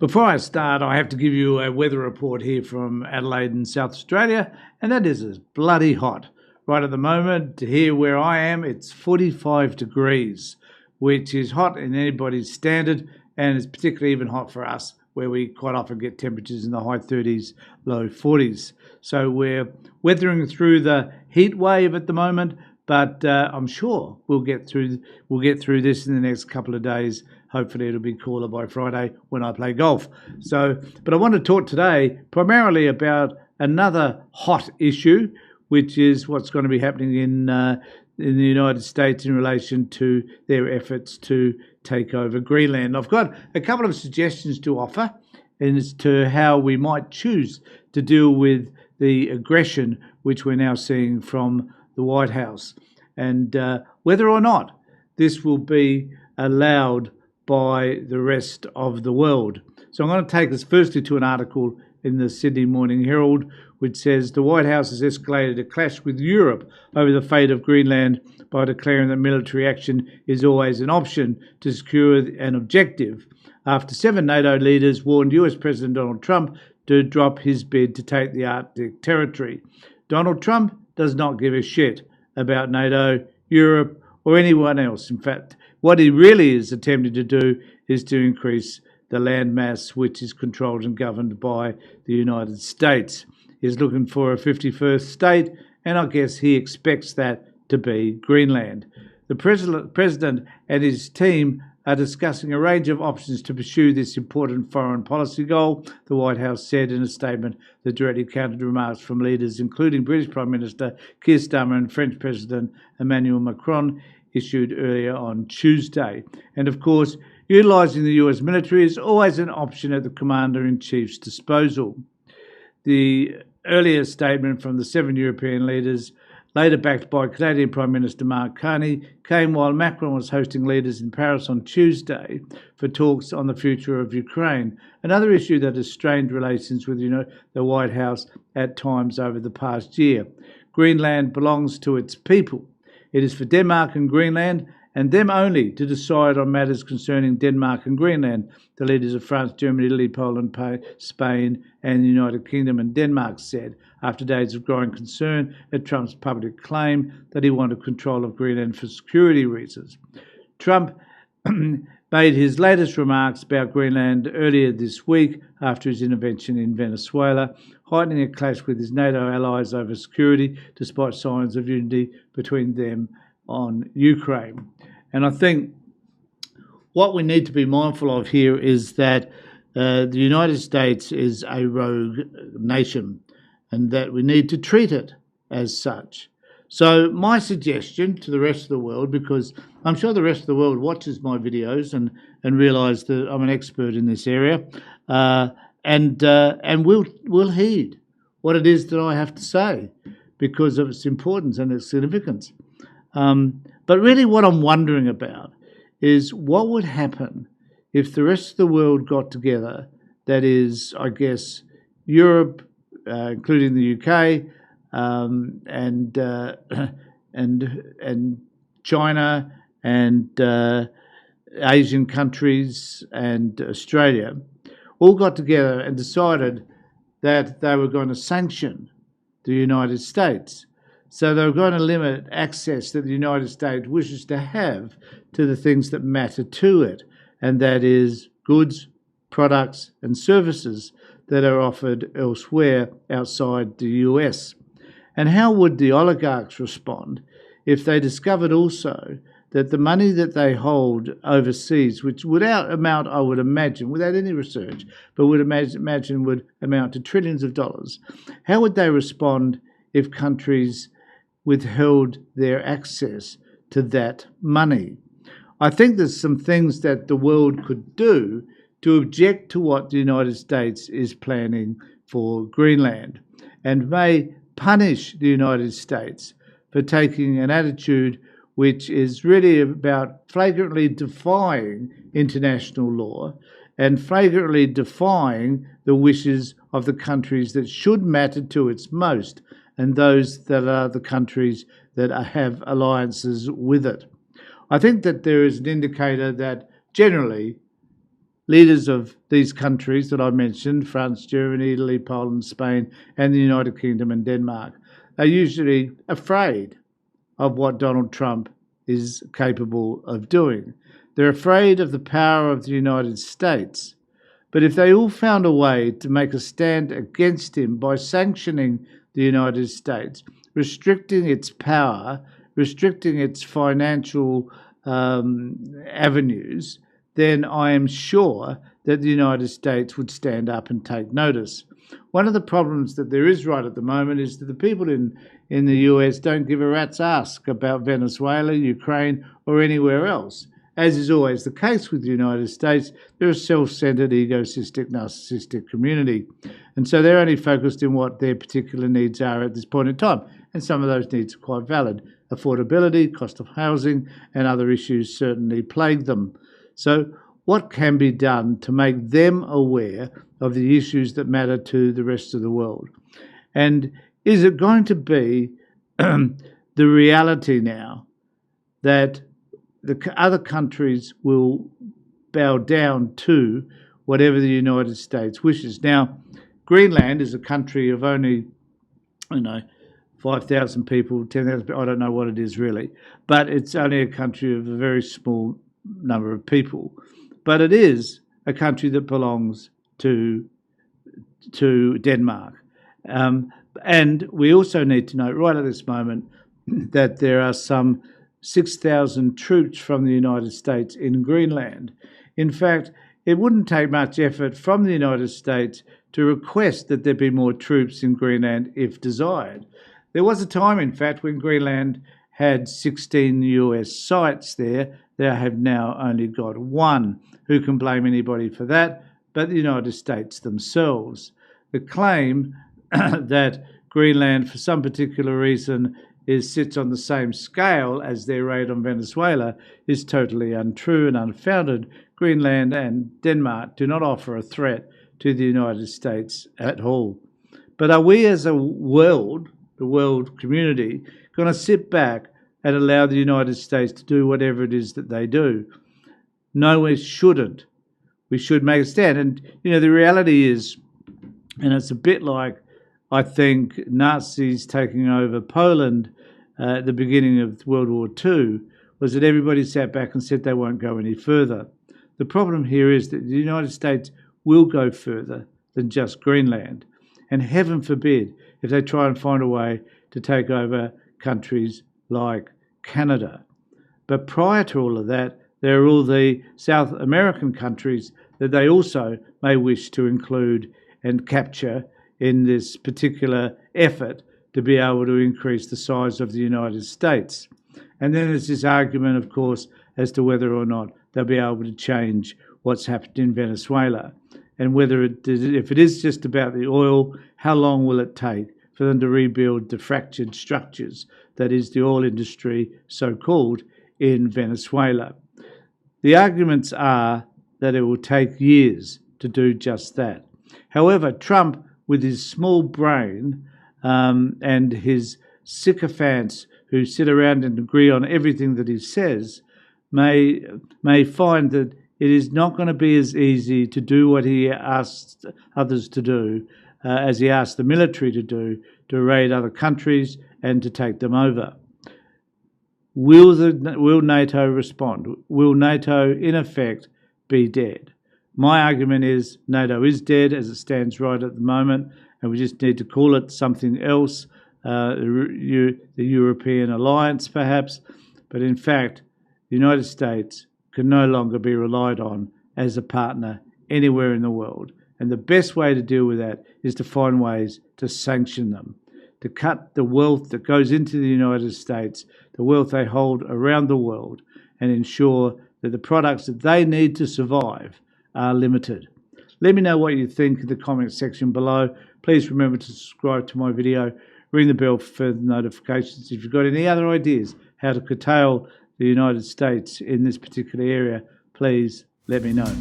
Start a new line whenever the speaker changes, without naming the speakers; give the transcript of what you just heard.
Before I start, I have to give you a weather report here from Adelaide in South Australia, and that is it's bloody hot. Right at the moment, here where I am, it's 45 degrees, which is hot in anybody's standard, and it's particularly even hot for us, where we quite often get temperatures in the high 30s, low 40s. So we're weathering through the heat wave at the moment, but I'm sure we'll get through this in the next couple of days. Hopefully it'll be cooler by Friday when I play golf. But I want to talk today primarily about another hot issue, which is what's going to be happening in the United States in relation to their efforts to take over Greenland. I've got a couple of suggestions to offer as to how we might choose to deal with the aggression which we're now seeing from the White House, and whether or not this will be allowed by the rest of the world. So I'm going to take us firstly to an article in the Sydney Morning Herald, which says the White House has escalated a clash with Europe over the fate of Greenland by declaring that military action is always an option to secure an objective, after 7 NATO leaders warned US President Donald Trump to drop his bid to take the Arctic territory. Donald Trump does not give a shit about NATO, Europe, or anyone else. In fact, what he really is attempting to do is to increase the landmass which is controlled and governed by the United States. He's looking for a 51st state, and I guess he expects that to be Greenland. The president and his team are discussing a range of options to pursue this important foreign policy goal, the White House said in a statement that directly countered remarks from leaders including British Prime Minister Keir Starmer and French President Emmanuel Macron issued earlier on Tuesday. And of course, utilising the US military is always an option at the Commander-in-Chief's disposal. The earlier statement from the 7 European leaders, later backed by Canadian Prime Minister Mark Carney, came while Macron was hosting leaders in Paris on Tuesday for talks on the future of Ukraine, another issue that has strained relations with the White House at times over the past year. Greenland belongs to its people. It is for Denmark and Greenland, and them only, to decide on matters concerning Denmark and Greenland, the leaders of France, Germany, Italy, Poland, Spain, and the United Kingdom and Denmark said, after days of growing concern at Trump's public claim that he wanted control of Greenland for security reasons. Trump made his latest remarks about Greenland earlier this week after his intervention in Venezuela, heightening a clash with his NATO allies over security, despite signs of unity between them on Ukraine. And I think what we need to be mindful of here is that the United States is a rogue nation and that we need to treat it as such. So my suggestion to the rest of the world, because I'm sure the rest of the world watches my videos and realise that I'm an expert in this area, and will heed what it is that I have to say because of its importance and its significance. But really what I'm wondering about is what would happen if the rest of the world got together, that is, I guess, Europe, including the UK, and China and Asian countries and Australia, all got together and decided that they were going to sanction the United States. So they were going to limit access that the United States wishes to have to the things that matter to it, and that is goods, products and services that are offered elsewhere outside the US. And how would the oligarchs respond if they discovered also that the money that they hold overseas, which would amount, I would imagine, without any research, but would imagine would amount to trillions of dollars, how would they respond if countries withheld their access to that money? I think there's some things that the world could do to object to what the United States is planning for Greenland, and may punish the United States for taking an attitude which is really about flagrantly defying international law and flagrantly defying the wishes of the countries that should matter to its most, and those that are the countries that have alliances with it. I think that there is an indicator that generally leaders of these countries that I mentioned, France, Germany, Italy, Poland, Spain, and the United Kingdom and Denmark, are usually afraid of what Donald Trump is capable of doing. They're afraid of the power of the United States. But if they all found a way to make a stand against him by sanctioning the United States, restricting its power, restricting its financial avenues, then I am sure that the United States would stand up and take notice. One of the problems that there is right at the moment is that the people in the US don't give a rat's ass about Venezuela, Ukraine, or anywhere else. As is always the case with the United States, they're a self-centered, egoistic, narcissistic community. And so they're only focused in what their particular needs are at this point in time. And some of those needs are quite valid. Affordability, cost of housing, and other issues certainly plague them. So what can be done to make them aware of the issues that matter to the rest of the world? And is it going to be the reality now that the other countries will bow down to whatever the United States wishes? Now, Greenland is a country of only, 5,000 people, 10,000 people, I don't know what it is really, but it's only a country of a very small number of people. But it is a country that belongs to Denmark. And we also need to note right at this moment that there are some 6,000 troops from the United States in Greenland. In fact, it wouldn't take much effort from the United States to request that there be more troops in Greenland if desired. There was a time, in fact, when Greenland had 16 US sites there. They have now only got one. Who can blame anybody for that but the United States themselves? The claim that Greenland, for some particular reason, sits on the same scale as their raid on Venezuela is totally untrue and unfounded. Greenland and Denmark do not offer a threat to the United States at all. But are we as a world, the world community, going to sit back and allow the United States to do whatever it is that they do? No, we shouldn't. We should make a stand. And, the reality is, and it's a bit like, I think, Nazis taking over Poland at the beginning of World War II, was that everybody sat back and said they won't go any further. The problem here is that the United States will go further than just Greenland. And heaven forbid if they try and find a way to take over countries like Canada. But prior to all of that, there are all the South American countries that they also may wish to include and capture in this particular effort to be able to increase the size of the United States. And then there's this argument, of course, as to whether or not they'll be able to change what's happened in Venezuela. And if it is just about the oil, how long will it take for them to rebuild the fractured structures that is the oil industry, so-called, in Venezuela? The arguments are that it will take years to do just that. However, Trump, with his small brain and his sycophants who sit around and agree on everything that he says, may find that it is not going to be as easy to do what he asked others to do, as he asked the military to do, to raid other countries and to take them over. Will NATO respond? Will NATO, in effect, be dead? My argument is NATO is dead as it stands right at the moment, and we just need to call it something else, the European alliance perhaps. But in fact, the United States can no longer be relied on as a partner anywhere in the world. And the best way to deal with that is to find ways to sanction them, to cut the wealth that goes into the United States, the wealth they hold around the world, and ensure that the products that they need to survive are limited. Let me know what you think in the comment section below. Please remember to subscribe to my video, ring the bell for further notifications. If you've got any other ideas how to curtail the United States in this particular area, please let me know.